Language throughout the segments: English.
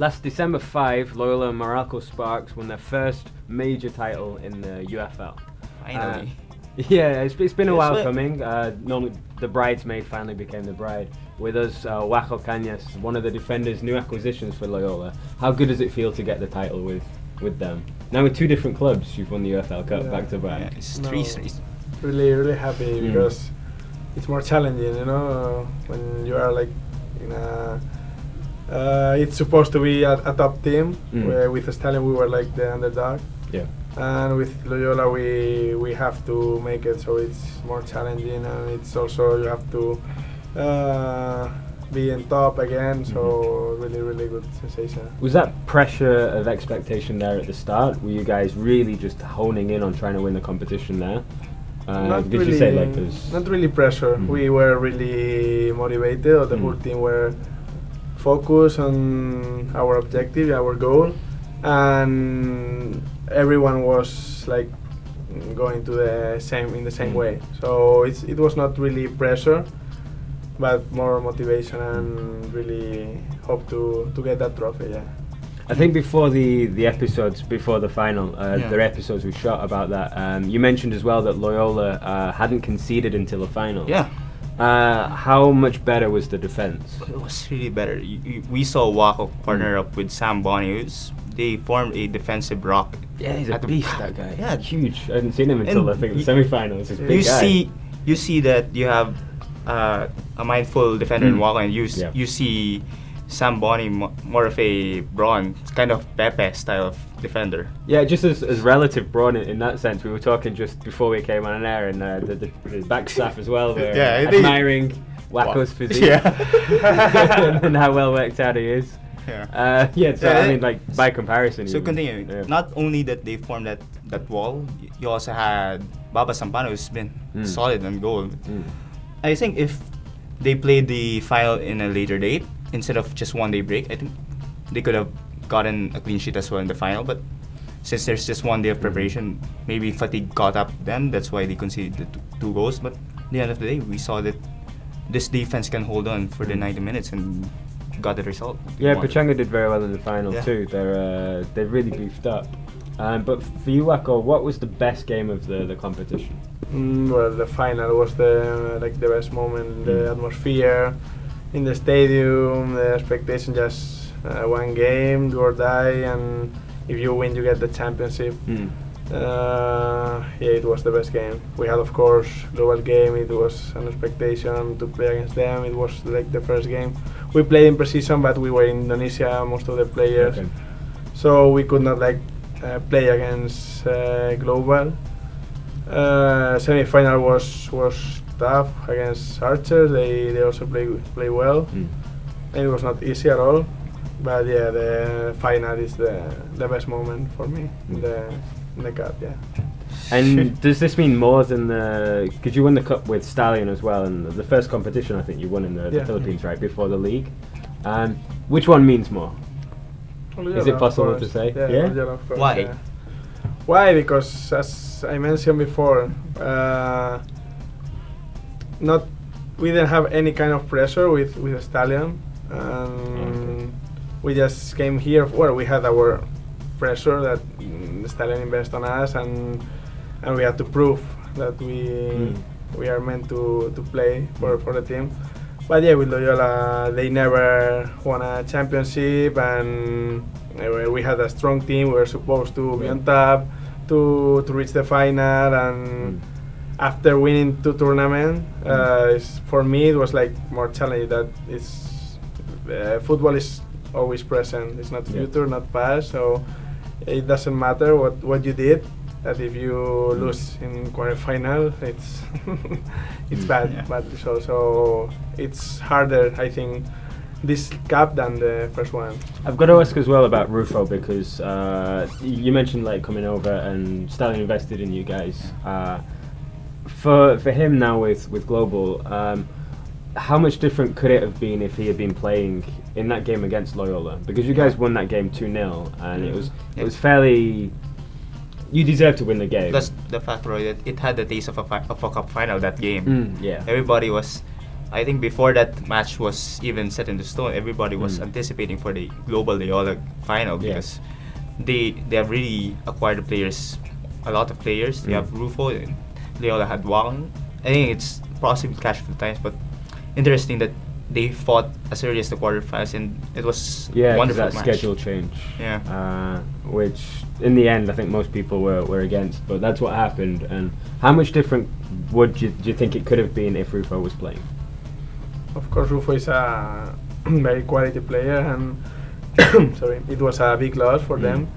Last December 5, Loyola and Meralco Sparks won their first major title in the UFL. Finally. Yeah, it's been a Yes, while but- coming. Normally, the bridesmaid finally became the bride. With us, Waco Cañas, one of the defenders' new acquisitions for Loyola. How good does it feel to get the title with them? Now with two different clubs, you've won the UFL Cup Yeah. back to back. Yeah, it's No. three straight. Really happy Mm. because it's more challenging, when you are like in a. It's supposed to be a top team. Where with Stallion we were like the underdog, Yeah. and with Loyola we have to make it, so it's more challenging, and it's also you have to be in top again. So really good sensation. Was that pressure of expectation there at the start? Were you guys really just honing in on trying to win the competition there? Not did really, you say like this? not really pressure. Mhm. We were really motivated, or the whole team were focused on our objective, our goal, and everyone was like going to in the same way. So it was not really pressure, but more motivation, and really hope to get that trophy. Yeah. I think before the episodes, before the final, Yeah. the episodes we shot about that, you mentioned as well that Loyola hadn't conceded until the final. Yeah, How much better was the defense? it was really better. We saw Waco partner up with Sam Bonnie. They formed a defensive rock. Yeah, he's a at the beast, back. that guy. Yeah, Huge. I hadn't seen him until And I think the you- semi-finals. He's a big you guy. see that you have a mindful defender in Waco, and Yeah. you see Sam Bonnie more of a brawn, kind of Pepe style of defender. Yeah, just as relative brawn in that sense. We were talking just before we came on an air, and the back staff as well were Yeah, I think- admiring Waco's physique Yeah. and how well worked out he is. Yeah. So Yeah, I mean, like by comparison. So even. continuing, Yeah. not only that they formed that wall, you also had Baba Sampano, who's been solid on goal. I think if they played the final in a later date instead of just 1 day break, I think they could have gotten a clean sheet as well in the final. But since there's just 1 day of preparation, maybe fatigue caught up them. That's why they conceded the two goals. But at the end of the day, we saw that this defense can hold on for the 90 minutes and got the result. Yeah, Won. Pachanga did very well in the final Yeah. too. They're really beefed up. But for you, Waco, what was the best game of the competition? Well, the final was the best moment. The atmosphere in the stadium, the expectation, just one game, do or die, and if you win, you get the championship. It was the best game. We had, of course, global game. It was an expectation to play against them. It was like the first game. We played in pre-season, but we were in Indonesia, most of the players, Okay. so we could not play against global. Semi-final was tough against Archers. They also play well. And it was not easy at all. But yeah, the final is the best moment for me in the cup. Yeah. And does this mean more than because you won the cup with Stallion as well, and the first competition I think you won in the Yeah. Philippines right before the league. Which one means more? Is it Of possible course. to say? Yeah. Yeah? Loyola, of course, Why? yeah. Why? Because as I mentioned before, we didn't have any kind of pressure with Stallion. We just came here. Well, we had our pressure that Stallion invest on us, and we had to prove that we are meant to play for the team. But yeah, with Loyola, they never won a championship, and we had a strong team. We were supposed to be on top to reach the final, and after winning 2 tournaments, for me it was like more challenging. That football is always present. It's not future, not past. So it doesn't matter what you did. That if you lose in quarterfinal, it's it's bad. Yeah. But so it's harder, I think, this cup than the first one. I've got to ask as well about Rufo because you mentioned like coming over and Stallion invested in you guys. For him now with Global, how much different could it have been if he had been playing in that game against Loyola? Because you guys won that game 2-0, and it was fairly. You deserve to win the game. Plus the fact, Roy, that it had the taste of a cup final that game. Yeah. Everybody was I think before that match was even set in the stone, everybody was anticipating for the global Loyola final because they have really acquired the players, a lot of players. They have Rufo and Loyola had Wang. I think it's possibly clash of the times, but interesting that they fought as early as the quarterfinals, and it was wonderful that match. schedule change. Yeah. Which in the end I think most people were against, but that's what happened. And how much different do you think it could have been if Rufo was playing? Of course, Rufo is a very quality player, and sorry, it was a big loss for them.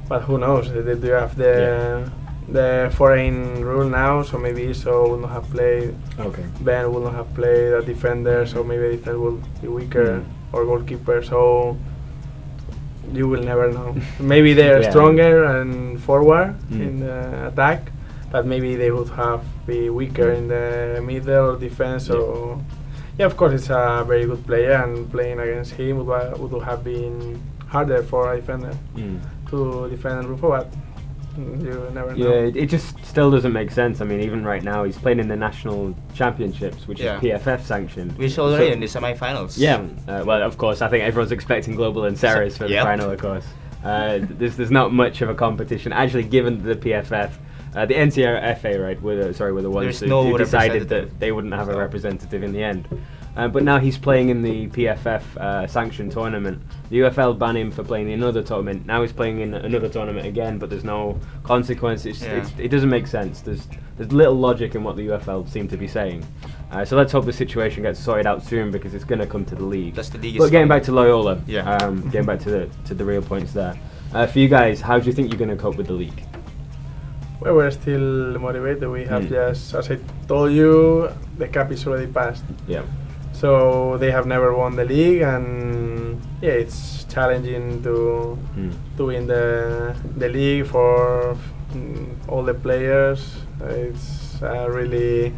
But who knows? They do have the foreign rule now, so maybe Iso will not have played. Okay. Ben will not have played a defender, so maybe the defender will be weaker, or goalkeeper. So you will never know. Maybe they are stronger and forward in the attack, but maybe they would have be weaker in the middle or defense. So yeah, of course it's a very good player, and playing against him would have been harder for a defender to defend Rufo, but you never know. Yeah, it just still doesn't make sense. I mean, even right now he's playing in the national championships, which is PFF sanctioned. Which already in the semi-finals. Yeah, well, of course, I think everyone's expecting Global and Ceres for the final, of course. There's not much of a competition actually, given the PFF. The NCFA, right, were the ones who decided that they wouldn't have a representative in the end. But now he's playing in the PFF sanctioned tournament. The UFL banned him for playing in another tournament. Now he's playing in another tournament again, but there's no consequences. It doesn't make sense. There's little logic in what the UFL seem to be saying. So let's hope the situation gets sorted out soon, because it's going to come to the league. Plus the league but getting back to Loyola, getting back to the real points there. For you guys, how do you think you're going to cope with the league? Well, we're still motivated. We have just, as I told you, the cup is already passed. Yeah. So they have never won the league, and it's challenging to win the league for all the players. It's really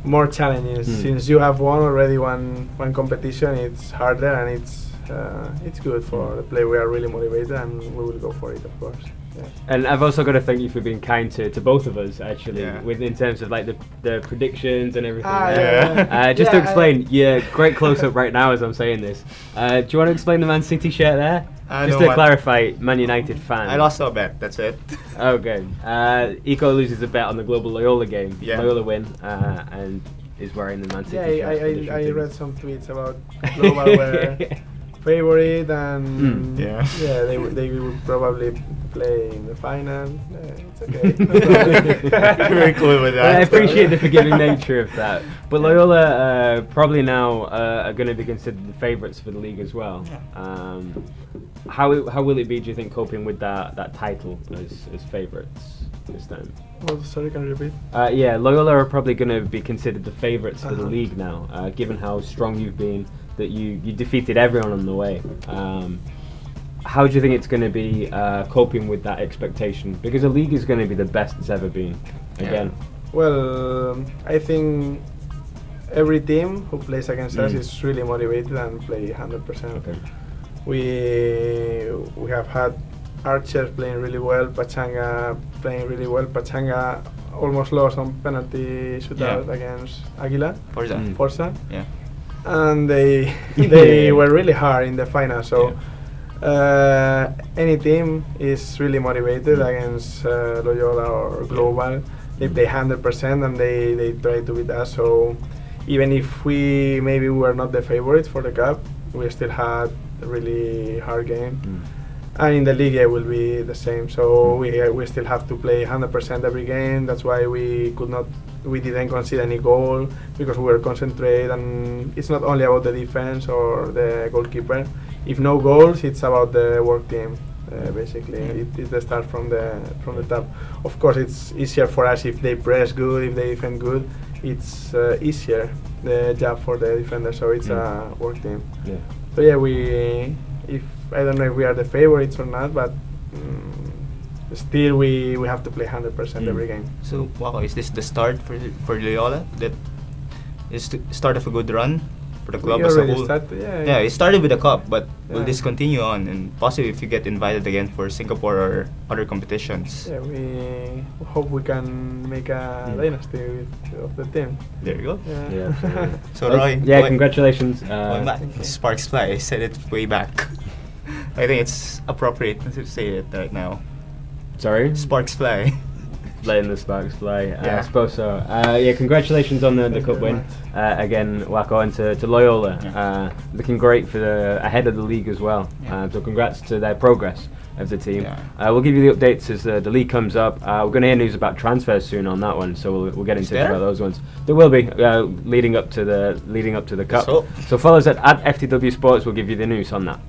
more challenging since you have won already one competition. It's harder, and it's good for the player. We are really motivated, and we will go for it, of course. Yeah. And I've also got to thank you for being kind to both of us, actually, in terms of like the predictions and everything. Just to explain, great close-up right now as I'm saying this. Do you want to explain the Man City shirt there? Just to clarify, Man United fan. I lost a bet, that's it. Okay. Eco loses a bet on the Global Loyola game. Loyola win, and is wearing the Man City shirt. I read some tweets about Global where favorite, and they would probably play in the final. It's okay. Very cool with that. I appreciate the forgiving nature of that. But Loyola probably now are going to be considered the favourites for the league as well. How will it be, do you think, coping with that title as favourites this time? Oh, sorry, can you repeat? Loyola are probably going to be considered the favourites for the league now, given how strong you've been, that you defeated everyone on the way. How do you think it's going to be coping with that expectation? Because the league is going to be the best it's ever been, again. Well, I think every team who plays against us is really motivated and play 100%. Okay. We have had Archers playing really well, Pachanga playing really well. Pachanga almost lost on penalty shootout against Aguila. Forza. Yeah. And they were really hard in the final. So any team is really motivated against Loyola or Global. They play 100% and they try to beat us. So even if we were not the favorites for the cup, we still had a really hard game. And in the league it will be the same. So we still have to play 100% every game. That's why we didn't concede any goal, because we were concentrated, and it's not only about the defense or the goalkeeper. If no goals, it's about the work team. Basically, it's the start from the top. Of course, it's easier for us if they press good, if they defend good. It's easier the job for the defender. So it's a work team. Yeah. So I don't know if we are the favorites or not, but still we have to play 100% every game. So wow, is this the start for Loyola? That is the start of a good run? for the club We as a already whole. started, Yeah, it started with the cup, but will Yeah. this continue on, and possibly if you get invited again for Singapore or other competitions? Yeah, we hope we can make a Mm. dynasty of the team. There you go. Yeah, absolutely. So Well, Roy, yeah, what- congratulations. going back, thank you. Sparks Fly. I said it way back. I think it's appropriate to say it right now. Sorry? Sparks Fly. Letting the sparks fly. Yeah. I suppose so. Yeah, congratulations on the Thank cup you very win. Again, Wako, and to Loyola. Yeah. Looking great for ahead of the league as well. Yeah. So congrats to their progress of the team. Yeah. We'll give you the updates as the league comes up. We're going to hear news about transfers soon on that one, so we'll get Is into about there? those ones. There will be leading up to the cup. hope. So follow us at FTW Sports. We'll give you the news on that.